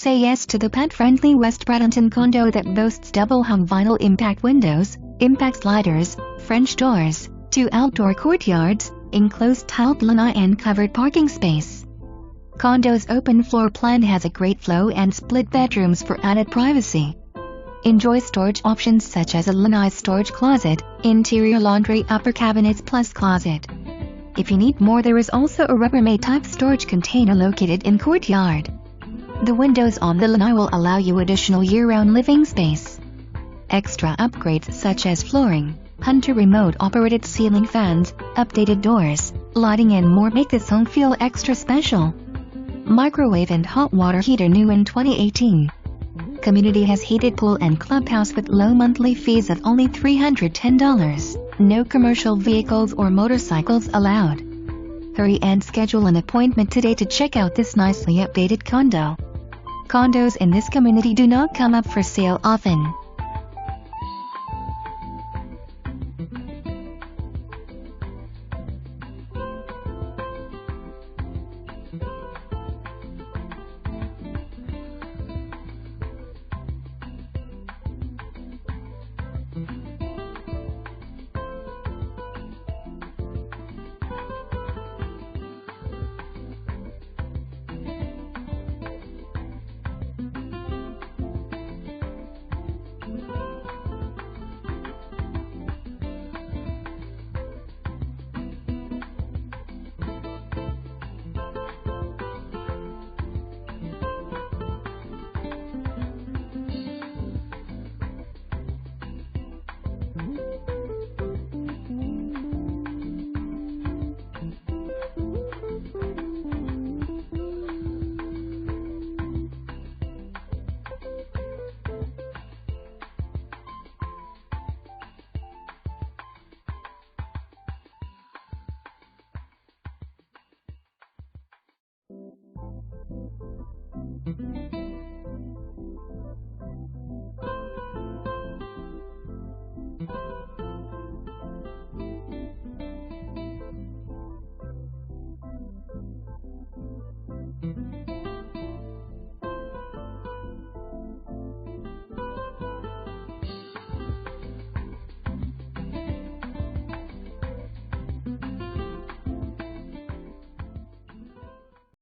Say yes to the pet-friendly West Bradenton condo that boasts double-hung vinyl impact windows, impact sliders, French doors, 2 outdoor courtyards, enclosed tiled lanai and covered parking space. Condo's open floor plan has a great flow and split bedrooms for added privacy. Enjoy storage options such as a lanai storage closet, interior laundry upper cabinets plus closet. If you need more, there is also a Rubbermaid type storage container located in courtyard. The windows on the lanai will allow you additional year-round living space. Extra upgrades such as flooring, Hunter remote-operated ceiling fans, updated doors, lighting and more make this home feel extra special. Microwave and hot water heater new in 2018. Community has heated pool and clubhouse with low monthly fees of only $310. No commercial vehicles or motorcycles allowed. Hurry and schedule an appointment today to check out this nicely updated condo. Condos in this community do not come up for sale often.